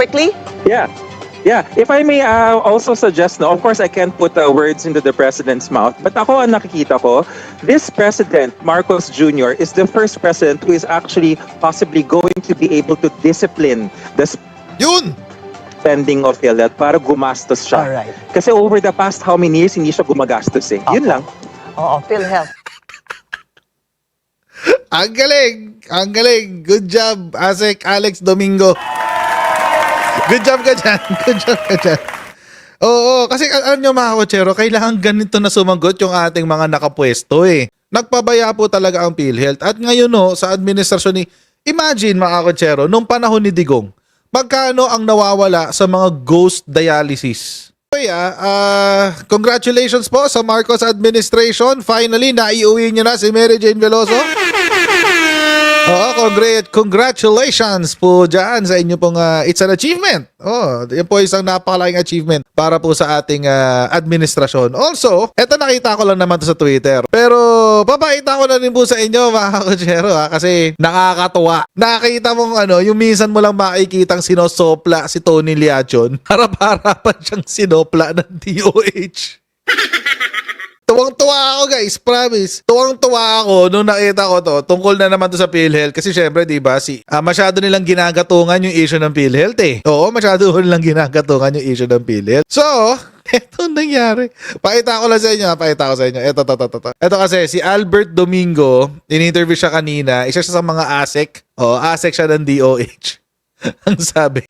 quickly? Yeah. Yeah, if I may also suggest, no, of course I can't put words into the president's mouth, but ako ang nakikita ko, this president, Marcos Jr., is the first president who is actually possibly going to be able to discipline the Yun! spending of PhilHealth para gumastos siya. Alright. Kasi over the past how many years, hindi siya gumagastos eh. Yun lang. Oo, PhilHealth. Ang galing! Ang galing! Good job, Asek Alex Domingo. Good job ka dyan. Good job ka dyan. Oo, kasi alam nyo mga kotsero, kailangan ganito na sumagot yung ating mga nakapwesto eh. Nagpabaya po talaga ang PhilHealth. At ngayon no, sa administrasyon ni, imagine mga kotsero, nung panahon ni Digong, magkano ang nawawala sa mga ghost dialysis? Congratulations po sa Marcos administration. Finally, naiuwi nyo na si Mary Jane Veloso. Oo, congratulations po dyan sa inyo pong it's an achievement. Oh, yan po isang napakalaking achievement para po sa ating administrasyon. Also, eto nakita ko lang naman to sa Twitter. Pero papakita ko na rin po sa inyo mga kakutsero kasi nakakatuwa. Nakita mong yung minsan mo lang makikitang sinosopla si Tony Liachon. Harap-harapan siyang sinopla ng DOH. Tuwang-tuwa ako guys, promise. Tuwang-tuwa ako nung nakita ko to. Tungkol na naman to sa PhilHealth kasi syempre 'di ba masyado nilang ginagatungan yung issue ng PhilHealth eh. Oo, masyado nilang ginagatungan yung issue ng PhilHealth. So, eto nangyari. Pakita ko lang sa inyo, pakita ko sa inyo. Ito kasi si Albert Domingo, in-interview siya kanina, isa siya sa mga ASEC. ASEC siya ng DOH. Ang sabi,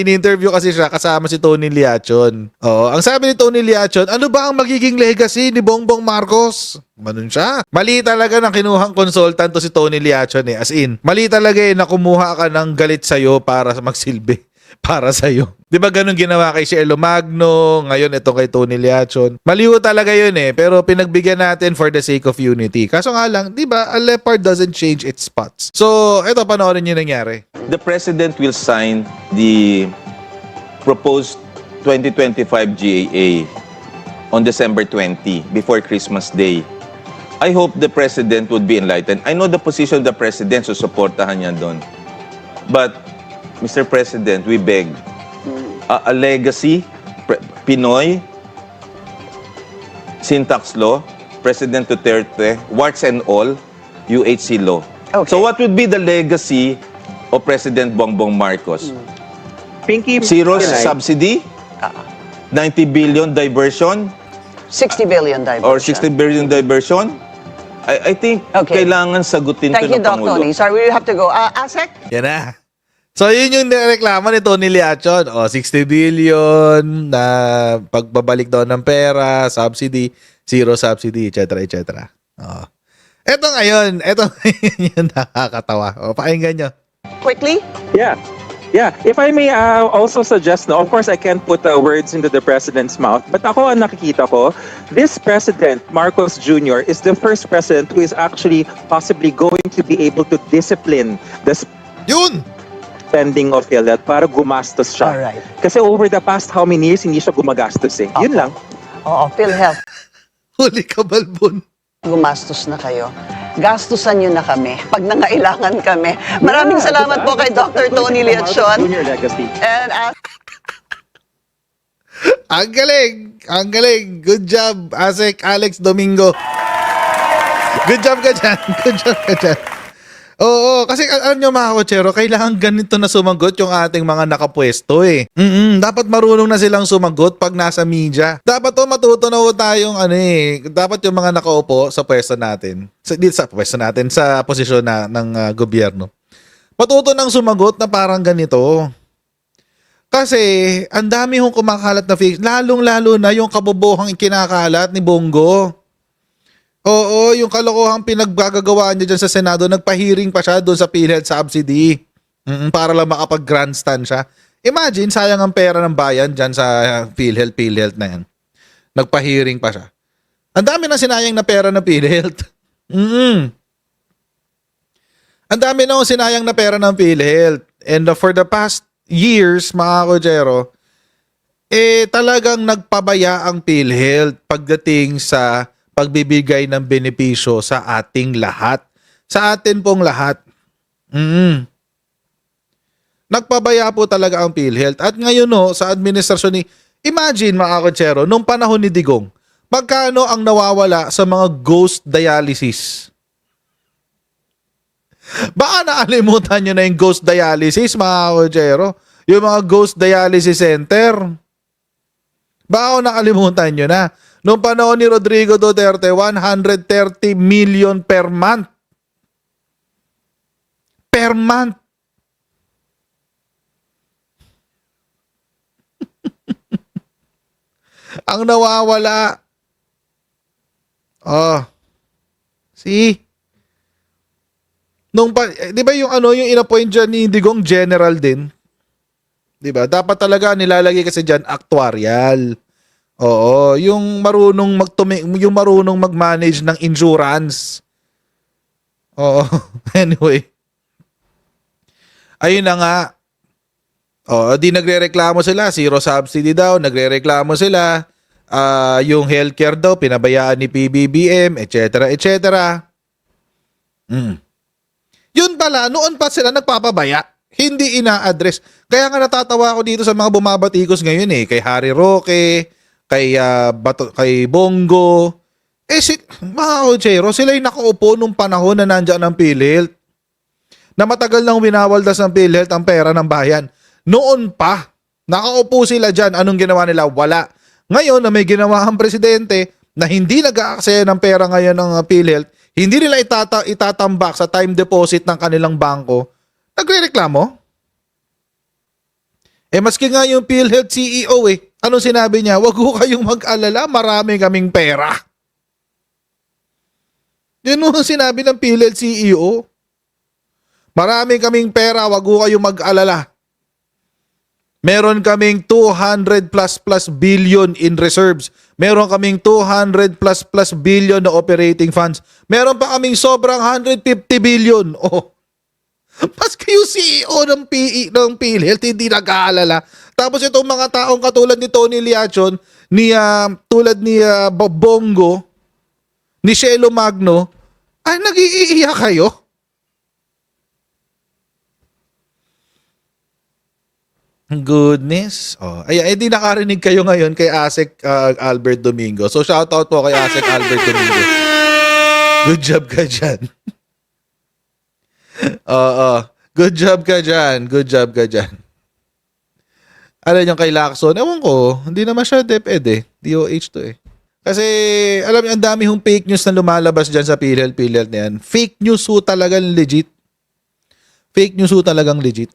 in-interview kasi siya kasama si Tony Liachon. Ang sabi ni Tony Liachon, ano ba ang magiging legacy ni Bongbong Marcos? Manon siya. Mali talaga ng kinuhang consultant to si Tony Liachon eh. As in, mali talaga na kumuha ka ng galit sa'yo para magsilbi. Para sa'yo. Di ba ganun ginawa kay Cielo Magno, ngayon ito kay Tony Liachon. Maliw talaga yun eh, pero pinagbigyan natin for the sake of unity. Kaso nga lang, di ba, a leopard doesn't change its spots. So, eto, panoorin yung nangyari. The President will sign the proposed 2025 GAA on December 20, before Christmas Day. I hope the President would be enlightened. I know the position of the President, so supportahan niya doon. But, Mr. President, we beg, a legacy, Pinoy, syntax law, President Duterte, warts and all, UHC law. Okay. So what would be the legacy of President Bongbong Marcos? Pinky, Zero Pinay. subsidy, 90 billion diversion, 60 billion diversion. or 60 billion diversion? I think Okay. kailangan sagutin Thank to you, ng Doc Pangulo. Tony. Sorry, we have to go. ASEC? Yan na. So, yun yung nireklamo ni Tony Liachon. 60 billion na pagbabalik daw ng pera, subsidy, zero subsidy, etc. etc. Eto ngayon, eto yung nakakatawa. Pakinggan nyo. Yeah. Quickly? Yeah, if I may also suggest, no, of course I can't put words into the president's mouth, but ako ang nakikita ko, this president, Marcos Jr., is the first president who is actually possibly going to be able to discipline the Yun! spending of PhilHealth para gumastos siya. Alright. Kasi over the past how many years, hindi siya gumagastos eh. Yun lang. Oo, PhilHealth. Huli ka, Balbon. Gumastos na kayo. Gastusan nyo na kami pag nangailangan kami. Maraming Yeah, salamat po kay Dr. Tony Liachon. Junior legacy. And Ang galing! Ang galing! Good job, Asek Alex Domingo. Good job ka dyan. Good job ka dyan. Oo, kasi alam nyo mga kotsero, kailangan ganito na sumagot yung ating mga nakapwesto eh. Dapat marunong na silang sumagot pag nasa media. Dapat matuto na tayong dapat yung mga nakaupo sa pwesto natin. Sa pwesto natin, sa posisyon ng gobyerno. Matuto nang sumagot na parang ganito. Kasi ang dami hong kumakalat na fake, lalong-lalo na yung kabobohang ikinakalat ni Bongo. Oo, yung kalokohang pinaggagawaan niya dyan sa Senado, nagpahiring pa siya doon sa PhilHealth subsidy. Para lang makapag-grandstand siya. Imagine, sayang ang pera ng bayan dyan sa PhilHealth na yan. Nagpahiring pa siya. Ang dami na sinayang na pera ng PhilHealth. Ang dami na sinayang na pera ng PhilHealth. And for the past years, mga kotsero, talagang nagpabaya ang PhilHealth pagdating sa pagbibigay ng benepisyo sa ating lahat. Sa atin pong lahat. Nagpabaya po talaga ang PhilHealth. At ngayon no, sa administrasyon ni, imagine mga kotsero, nung panahon ni Digong, magkano ang nawawala sa mga ghost dialysis? Baka naalimutan nyo na yung ghost dialysis, mga kotsero. Yung mga ghost dialysis center. Baka nakalimutan nyo na. Nung panahon ni Rodrigo Duterte, 130 million per month. Per month. Ang nawawala. Oh. See? Di ba yung yung inappoint dyan ni Digong general din? Di ba? Dapat talaga nilalagay kasi dyan actuarial. Oo, yung marunong yung marunong mag-manage ng insurance. Oo. Anyway. Ayun na nga. Oh, di nagrereklamo sila, zero subsidy daw, nagrereklamo sila. Yung healthcare daw pinabayaan ni PBBM, etc., etc. Yun pala, noon pa sila nagpapabaya, hindi ina-address. Kaya nga natatawa ako dito sa mga bumabatikos ngayon kay Harry Roque, kay Bongo. Mga kotsero, sila yung nakaupo nung panahon na nandiyan ang PhilHealth. Na matagal nang winawaldas ng PhilHealth ang pera ng bayan. Noon pa, nakaupo sila dyan. Anong ginawa nila? Wala. Ngayon na may ginawa ang presidente na hindi nag-aaksaya ng pera ngayon ng PhilHealth, hindi nila itatambak sa time deposit ng kanilang bangko, nagrereklamo. Maski nga yung PhilHealth CEO anong sinabi niya? Wag ho kayong mag-alala, marami kaming pera. Yun ang sinabi ng PhilHealth CEO. Marami kaming pera, wag ho kayong mag-alala. Meron kaming 200 plus billion in reserves. Meron kaming 200 plus billion na operating funds. Meron pa kaming sobrang 150 billion. Oh. Maski yung CEO ng PhilHealth hindi nag-aalala. Tapos itong mga taong katulad ni Tony Liachon, tulad ni Bongo, ni Shelo Magno, ay nag-iiyak kayo. Goodness. Oh, di nakarinig kayo ngayon kay Asek Albert Domingo. So shoutout po kay Asek Albert Domingo. Good job ka dyan. Good job ka dyan. Good job ka dyan. Alam yung kay Lacson, ewan ko, hindi naman siya DepEd DOH to Kasi, alam niyo, ang dami hong fake news na lumalabas dyan sa PhilHealth na yan. Fake news ho talagang legit. Fake news ho talagang legit.